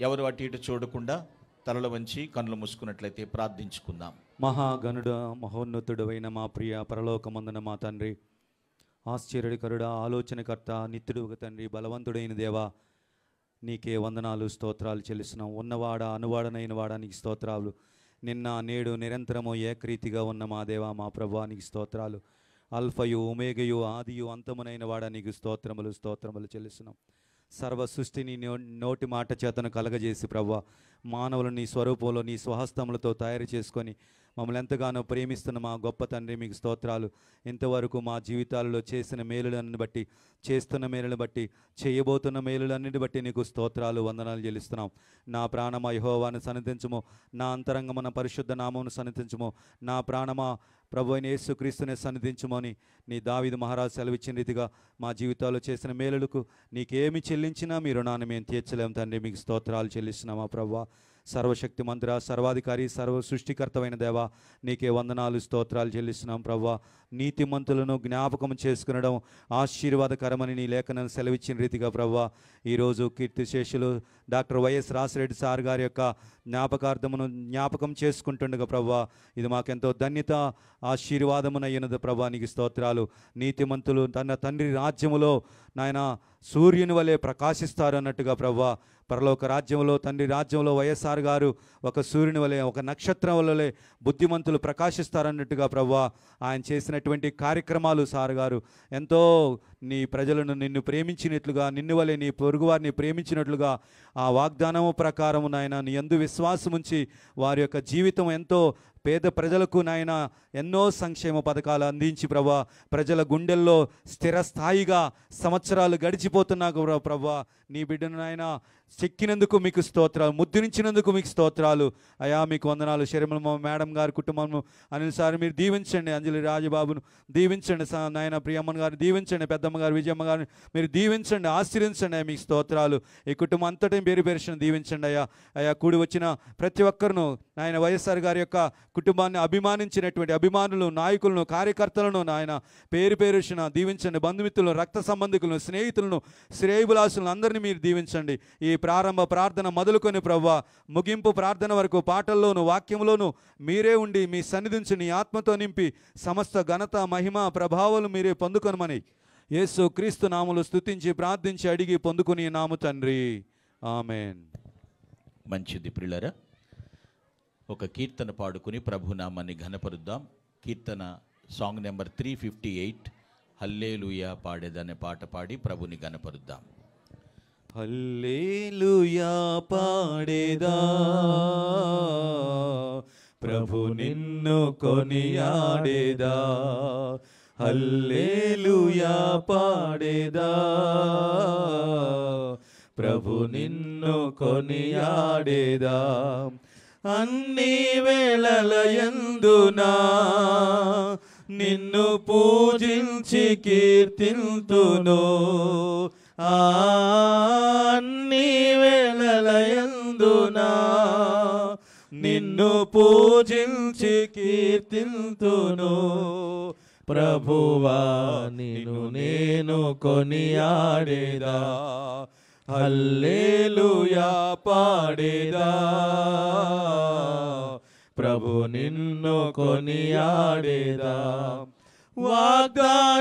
ఎవరు అటు ఇటు చూడకుండా తలలు వంచి కన్నులు మూసుకున్నట్లయితే ప్రార్థించుకుందాం. మహాగణుడ మహోన్నతుడైన మా ప్రియ పరలోకమందున మా తండ్రి, ఆశ్చర్యకరుడ, ఆలోచనకర్త, నిత్యుడు తండ్రి, బలవంతుడైన దేవా, నీకే వందనాలు స్తోత్రాలు చెల్లిస్తున్నాం. ఉన్నవాడ అనువాడనైన వాడా నీకు స్తోత్రాలు. నిన్న నేడు నిరంతరము ఏకరీతిగా ఉన్న మా దేవా మా ప్రభువా నీకు స్తోత్రాలు. అల్ఫయు ఒమేగయు ఆదియు అంతమునైన వాడా నీకు స్తోత్రములు చెల్లిస్తున్నాం. సర్వ సృష్టిని నోటి మాట చేతను కలగజేసి ప్రభువా, మానవులు నీ స్వరూపంలో నీ స్వహస్తములతో తయారు చేసుకొని మమ్మల్ని ఎంతగానో ప్రేమిస్తున్న మా గొప్ప తండ్రి మీకు స్తోత్రాలు. ఇంతవరకు మా జీవితాలలో చేసిన మేలులన్నిటి బట్టి, చేస్తున్న మేలులను బట్టి, చేయబోతున్న మేలులన్నిటి బట్టి నీకు స్తోత్రాలు వందనాలు చెల్లిస్తున్నాం. నా ప్రాణమా యెహోవాను సన్నిధించుము, నా అంతరంగమున పరిశుద్ధ నామమును సన్నిధించుము, నా ప్రాణమా ప్రభు అయిన యేసుక్రీస్తునే సన్నిధించుమని నీ దావీదు మహారాజు సెలవిచ్చిన రీతిగా మా జీవితాల్లో చేసిన మేలులకు నీకేమి చెల్లించినా మీ రుణాన్ని మేము తీర్చలేము తండ్రి. మీకు స్తోత్రాలు చెల్లిస్తున్నామా ప్రభువా. సర్వశక్తి మంత్ర, సర్వాధికారి, సర్వ సృష్టికర్తమైన దేవా, నీకే వందనాలు స్తోత్రాలు చెల్లిస్తున్నాం ప్రభువా. నీతిమంతులను జ్ఞాపకం చేసుకునడం ఆశీర్వాదకరమని నీ లేఖనం సెలవిచ్చిన రీతిగా ప్రభువా, ఈరోజు కీర్తిశేషులు డాక్టర్ వైఎస్ రాసిరెడ్డి సార్ గారి యొక్క జ్ఞాపకం చేసుకుంటుండగా ప్రభువా, ఇది మాకెంతో ధన్యత, ఆశీర్వాదమునయ్యున్నది ప్రభువా. నీకు స్తోత్రాలు. నీతిమంతులు తన తండ్రి రాజ్యములో నాయన సూర్యుని వలె ప్రకాశిస్తారు అన్నట్టుగా ప్రభువా, పరలోక రాజ్యంలో తండ్రి రాజ్యంలో వైఎస్ఆర్ గారు ఒక సూర్యుని వలె, ఒక నక్షత్రం వలె బుద్ధిమంతులు ప్రకాశిస్తారన్నట్టుగా ప్రభువా, ఆయన చేసినటువంటి కార్యక్రమాలు సార్ గారు ఎంతో నీ ప్రజలను నిన్ను ప్రేమించినట్లుగా, నిన్ను వలె నీ పొరుగువారిని ప్రేమించినట్లుగా ఆ వాగ్దానము ప్రకారము నాయన నీ యందు విశ్వాసముంచి వారి యొక్క జీవితం ఎంతో పేద ప్రజలకు నాయన ఎన్నో సంక్షేమ పథకాలు అందించి ప్రభా, ప్రజల గుండెల్లో స్థిరస్థాయిగా సంవత్సరాలు గడిచిపోతున్నా ప్రభా, నీ బిడ్డను నాయన చెక్కినందుకు మీకు స్తోత్రాలు, ముద్రించినందుకు మీకు స్తోత్రాలు అయా. మీకు వందనాలు. శర్మల మేడం గారి కుటుంబము అనిల్ సార్ మీరు దీవించండి, అంజలి రాజబాబును దీవించండి నాయన, ప్రియమ్మన్ గారిని దీవించండి, పెద్దమ్మ గారు విజయమ్మ గారిని మీరు దీవించండి, ఆశీర్వించండి. మీకు స్తోత్రాలు. ఈ కుటుంబం అంతటి పేరు పేరును దీవించండి అయ్యా. అయా కూడి వచ్చిన ప్రతి ఒక్కరును నాయన వైఎస్ఆర్ గారి యొక్క కుటుంబాన్ని అభిమానించినటువంటి అభిమానులు, నాయకులను, కార్యకర్తలను నాయన పేరు పేరున దీవించండి. బంధుమిత్రులను, రక్త సంబంధికులను, స్నేహితులను, శ్రేయభిలాషులను అందరినీ మీరు దీవించండి. ఈ ప్రారంభ ప్రార్థన మొదలుకొని ప్రభువా ముగింపు ప్రార్థన వరకు పాటల్లోను వాక్యంలోను మీరే ఉండి మీ సన్నిధించి నీ ఆత్మతో నింపి సమస్త ఘనత మహిమ ప్రభావాలు మీరే పొందుకొనమని యేసు క్రీస్తు నామములో స్తుతించి ప్రార్థించి అడిగి పొందుకుని నాము తండ్రి, ఆమేన్. మంచిది ప్రియులారా, ఒక కీర్తన పాడుకుని ప్రభు నామాన్ని ఘనపరుద్దాం. కీర్తన సాంగ్ నెంబర్ 358 హల్లెలూయా పాడేదనే పాట పాడి ప్రభుని ఘనపరుద్దాం. హల్లెలూయా పాడేదా ప్రభు నిన్ను కొనియాడేదా, హల్లెలూయా పాడేదా ప్రభు నిన్ను కొనియాడేదా. అన్ని వేళలయందునా నిన్ను పూజించి కీర్తింతును, అన్ని వేళలయందునా నిన్ను పూజించి కీర్తింతును. ప్రభువా నిన్ను నేను కొనియాడేదా, హల్లెలూయా పాడేదా ప్రభు నిన్ను కొనియాడేదా. వాగ్దానములనిచ్చి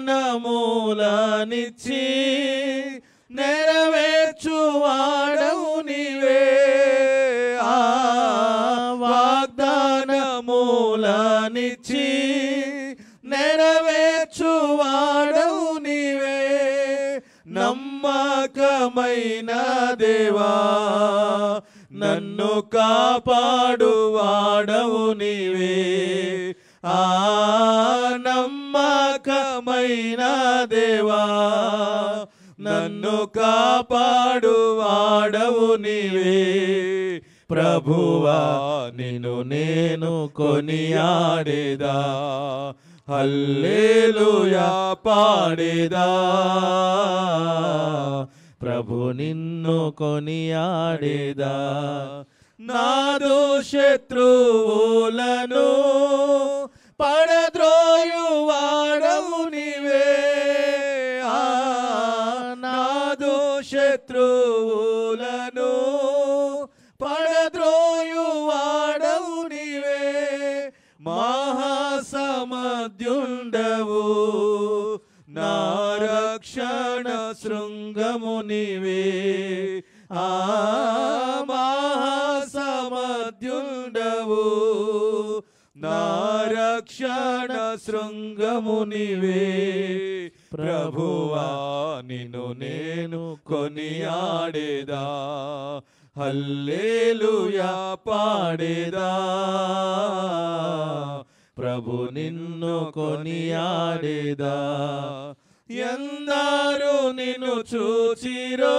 నెరవేర్చువాడవు నీవే, వాగ్దానములనిచ్చి నెరవేర్చువాడవు నీవే. నమ్మకమైన దేవా నన్ను కాపాడువాడవు నీవే, నమ్మకమైన దేవా నన్ను కాపాడువాడవు నీవే. ప్రభువా నిన్ను నేను కొనియాడేదా, హల్లెలూయా పాడేదా ప్రభు నిన్ను కొనియాడేదా. నాదో శత్రువులను పడద్రోయువాడవు నీవే, నాదో శత్రువులను పడద్రోయువాడవు నీవే, మహాసమధ్యుండవు, నా రక్షణ శృంగము నీవే. ఆ మహాసమధ్యుండవు, నా రక్షణ శృంగము నీవే. ప్రభువా నిన్ను నేను కొనియాడేదా, హల్లెలూయా పాడేదా. ప్రభు నిన్ను కొనియాడేదా. ఎందరూ నిన్ను చూచిరో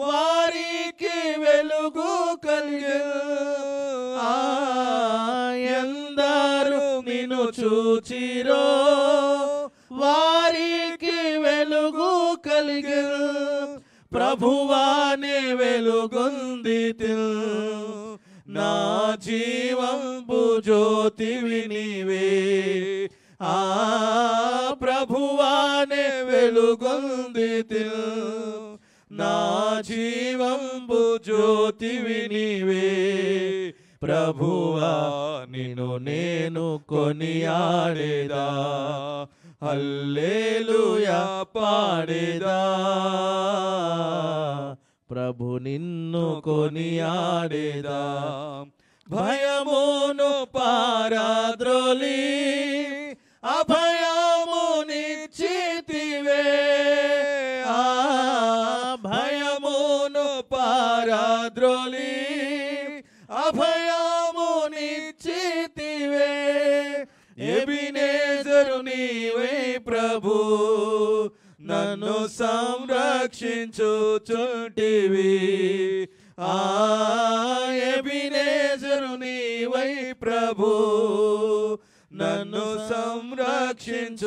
వారికి వెలుగు కలిగెను. ఎందరూ నిన్ను చూచిరో వారికి వెలుగు కలిగెను. ప్రభువానే వెలుగొందితిన్, నా జీవంబు జ్యోతివి నీవే. ఆ ప్రభువానే వెలుగొందితిన్, నా జీవంబు జ్యోతివి నీవే. ప్రభువా నిన్ను నేను కొనియాడేదా, హల్లెలూయా పాడేదా. ప్రభు నిన్ను కొనియాడేదా. భయమును పారద్రోలి అభయమునిచ్చితివే. ఆ భయమును పారద్రోలి అభయమునిచ్చితివే. ఎబినేజరు నీవే ప్రభు, నన్ను సంరక్షించుచుంటివి. ఆ ఎబినేజరు నీవై ప్రభు, నన్ను సంరక్షించుచుంటివి.